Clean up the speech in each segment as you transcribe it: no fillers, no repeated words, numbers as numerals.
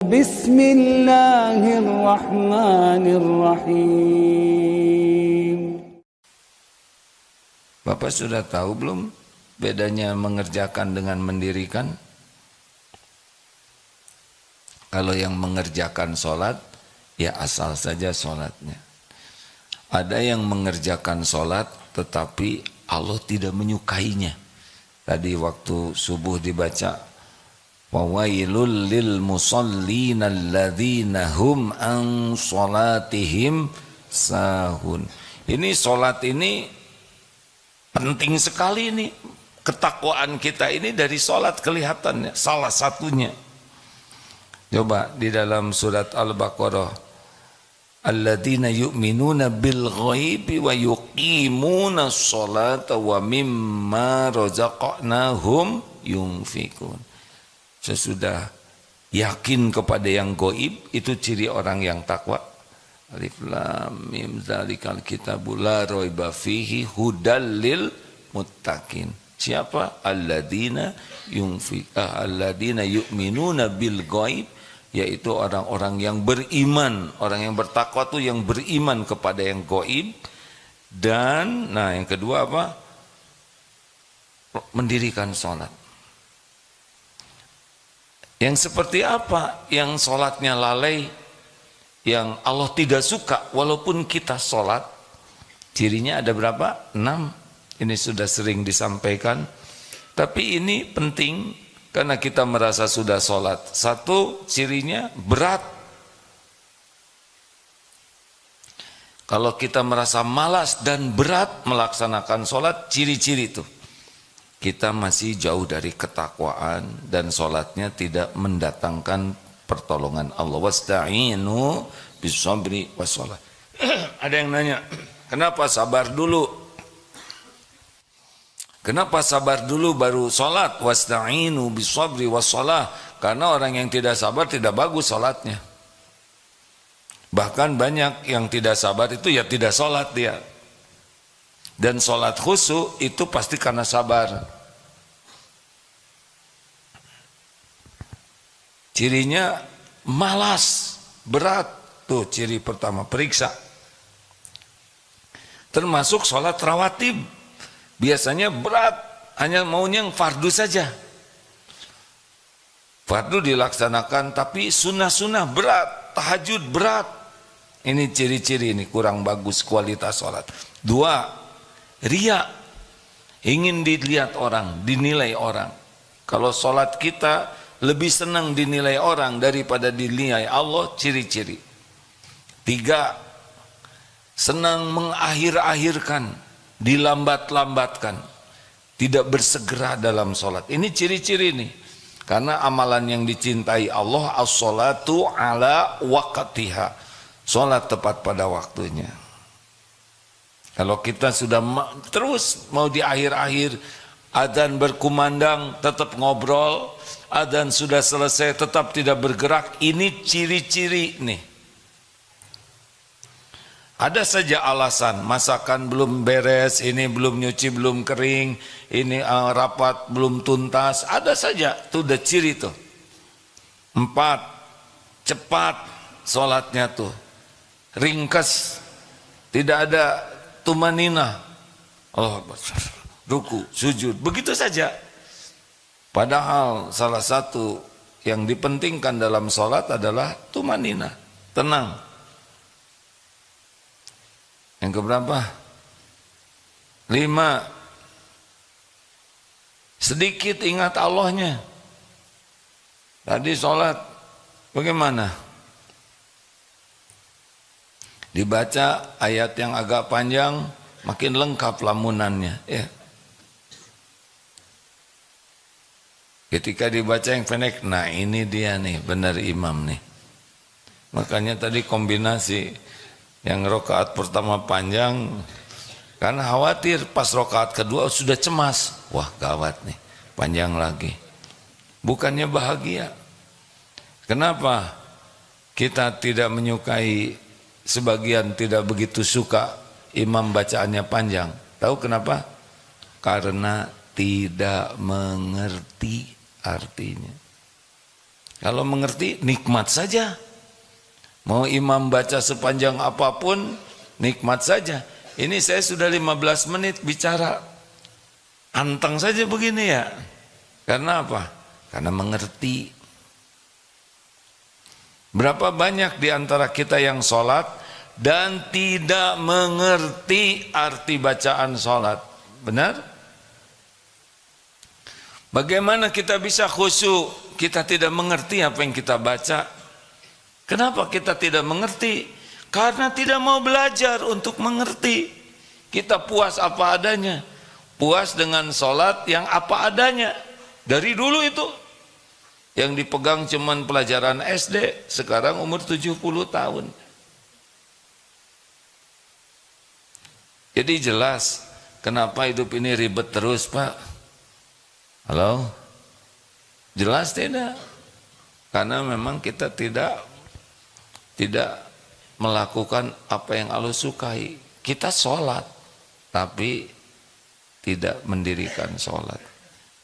Bismillahirrahmanirrahim. Bapak sudah tahu belum bedanya mengerjakan dengan mendirikan? Kalau yang mengerjakan sholat, ya asal saja sholatnya. Ada yang mengerjakan sholat tetapi Allah tidak menyukainya. Tadi waktu subuh dibaca, wawailul lil musallina alladzina hum an sholatihim sahun. Ini sholat ini penting sekali nih. Ketakwaan kita ini dari sholat kelihatannya. Salah satunya. Coba di dalam surat Al-Baqarah, alladzina yu'minuna bil ghaibi wa yuqimuna sholata wa mimma razaqnahum yunfikun. Sesudah yakin kepada yang gaib, itu ciri orang yang takwa. Alif lam mim zalikal kitabul la raiba fihi hudal lil muttaqin. Siapa? Alladzina yu'minuna bil ghaib, yaitu orang-orang yang beriman, orang yang bertakwa itu yang beriman kepada yang gaib. Dan nah yang kedua apa? Mendirikan sholat. Yang seperti apa? Yang sholatnya lalai, yang Allah tidak suka walaupun kita sholat. Cirinya ada berapa? 6. Ini sudah sering disampaikan, tapi ini penting karena kita merasa sudah sholat. Satu, cirinya berat. Kalau kita merasa malas dan berat melaksanakan sholat, ciri-ciri itu kita masih jauh dari ketakwaan dan sholatnya tidak mendatangkan pertolongan Allah. Wasta'inu bis-sabri was-shalah. Ada yang nanya, kenapa sabar dulu? Kenapa sabar dulu baru sholat? Wasta'inu bis-sabri was-shalah. Karena orang yang tidak sabar tidak bagus sholatnya. Bahkan banyak yang tidak sabar itu ya tidak sholat dia. Dan sholat khusyuk itu pasti karena sabar. Cirinya malas, berat. Tuh ciri pertama, periksa. Termasuk sholat rawatib. Biasanya berat, hanya maunya yang fardu saja. Fardu dilaksanakan tapi sunnah-sunnah berat, tahajud berat. Ini ciri-ciri ini kurang bagus kualitas sholat. 2, riya. Ingin dilihat orang, dinilai orang. Kalau sholat kita lebih senang dinilai orang daripada dinilai Allah, ciri-ciri. 3, senang mengakhir-akhirkan, dilambat-lambatkan, tidak bersegera dalam sholat. Ini ciri-ciri nih. Karena amalan yang dicintai Allah, as-sholatu ala waqtiha. Sholat tepat pada waktunya. Kalau kita sudah terus mau di akhir-akhir, adzan berkumandang tetap ngobrol, adzan sudah selesai tetap tidak bergerak, ini ciri-ciri nih. Ada saja alasan, masakan belum beres, ini belum nyuci, belum kering, ini rapat belum tuntas, ada saja, itu udah ciri tuh. 4, cepat sholatnya tuh, ringkas, tidak ada tumanina, oh ruku, sujud, begitu saja. Padahal salah satu yang dipentingkan dalam sholat adalah tumanina, tenang. Yang keberapa? 5, sedikit ingat Allahnya. Tadi sholat bagaimana? Dibaca ayat yang agak panjang, makin lengkap lamunannya. Ya. Ketika dibaca yang pendek, nah ini dia nih, benar imam nih. Makanya tadi kombinasi. Yang rakaat pertama panjang, karena khawatir pas rakaat kedua sudah cemas. Wah gawat nih, panjang lagi. Bukannya bahagia. Kenapa kita tidak menyukai, sebagian tidak begitu suka imam bacaannya panjang? Tahu kenapa? Karena tidak mengerti artinya. Kalau mengerti nikmat saja. Mau imam baca sepanjang apapun nikmat saja. Ini saya sudah 15 menit bicara. Anteng saja begini ya. Karena apa? Karena mengerti. Berapa banyak di antara kita yang sholat dan tidak mengerti arti bacaan sholat. Benar? Bagaimana kita bisa khusyuk? Kita tidak mengerti apa yang kita baca. Kenapa kita tidak mengerti? Karena tidak mau belajar untuk mengerti. Kita puas apa adanya. Puas dengan sholat yang apa adanya. Dari dulu itu. Yang dipegang cuman pelajaran SD. Sekarang umur 70 tahun. Jadi jelas. Kenapa hidup ini ribet terus, Pak? Halo? Jelas tidak? Karena memang kita tidak melakukan apa yang Allah sukai. Kita sholat, tapi tidak mendirikan sholat.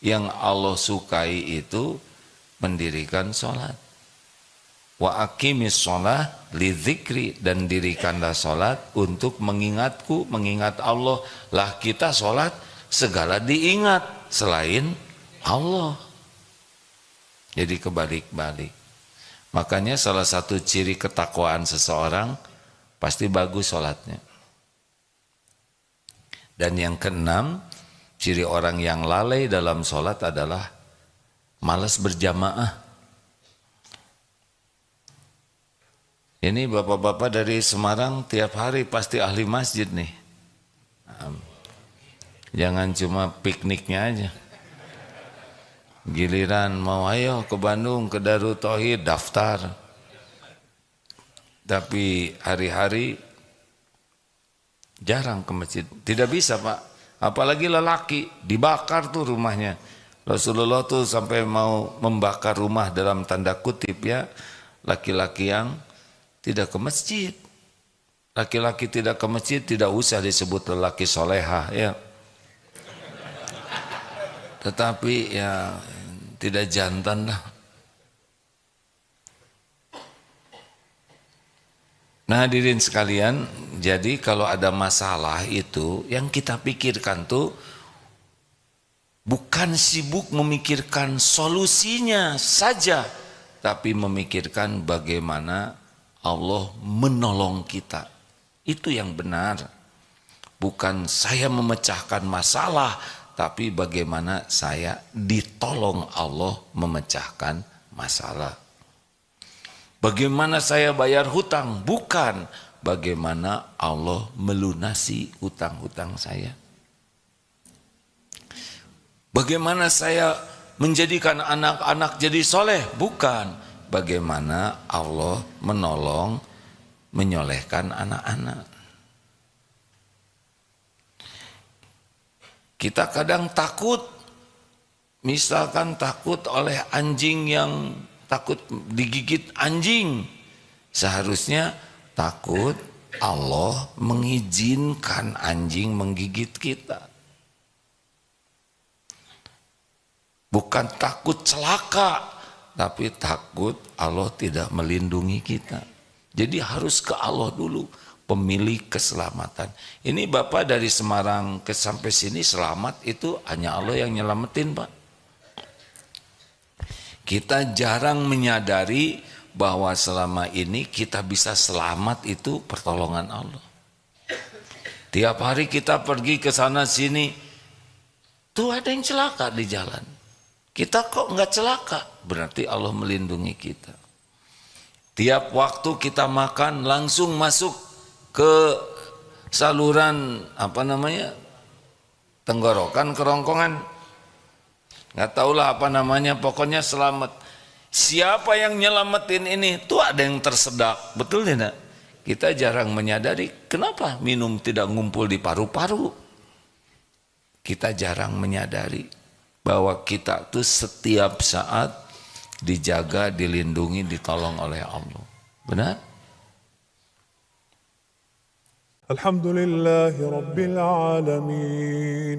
Yang Allah sukai itu mendirikan sholat. Wa aqimis sholat li dzikri, dan dirikanlah sholat untuk mengingatku, mengingat Allah. Lah kita sholat segala diingat selain Allah. Jadi kebalik-balik. Makanya salah satu ciri ketakwaan seseorang pasti bagus sholatnya. Dan yang keenam, ciri orang yang lalai dalam sholat adalah malas berjamaah. Ini bapak-bapak dari Semarang tiap hari pasti ahli masjid nih. Jangan cuma pikniknya aja. Giliran mau ayo ke Bandung, ke Darut Tauhid, daftar. Tapi hari-hari jarang ke masjid. Tidak bisa, Pak. Apalagi lelaki, dibakar tuh rumahnya. Rasulullah tuh sampai mau membakar rumah dalam tanda kutip ya. Laki-laki yang tidak ke masjid. Laki-laki tidak ke masjid tidak usah disebut lelaki solehah ya. Tetapi ya tidak jantan lah. Nah hadirin sekalian, jadi kalau ada masalah itu yang kita pikirkan tuh bukan sibuk memikirkan solusinya saja, tapi memikirkan bagaimana Allah menolong kita. Itu yang benar. Bukan saya memecahkan masalah, tapi bagaimana saya ditolong Allah memecahkan masalah. Bagaimana saya bayar hutang, bukan bagaimana Allah melunasi hutang-hutang saya. Bagaimana saya menjadikan anak-anak jadi soleh, bukan bagaimana Allah menolong menyolehkan anak-anak. Kita kadang takut, misalkan takut oleh anjing yang takut digigit anjing. Seharusnya takut Allah mengizinkan anjing menggigit kita. Bukan takut celaka, tapi takut Allah tidak melindungi kita. Jadi harus ke Allah dulu, pemilik keselamatan. Ini Bapak dari Semarang ke sampai sini selamat, itu hanya Allah yang nyelamatin, Pak. Kita jarang menyadari bahwa selama ini kita bisa selamat itu pertolongan Allah. Tiap hari kita pergi ke sana sini, tuh ada yang celaka di jalan. Kita kok nggak celaka? Berarti Allah melindungi kita. Tiap waktu kita makan langsung masuk ke saluran tenggorokan, kerongkongan, nggak tahulah apa namanya, pokoknya selamat. Siapa yang nyelamatin ini? Tuh ada yang tersedak, betul tidak? Kita jarang menyadari kenapa minum tidak ngumpul di paru-paru. Kita jarang menyadari bahwa kita tuh setiap saat dijaga, dilindungi, ditolong oleh Allah. Benar? Alhamdulillahi Rabbil Alamin.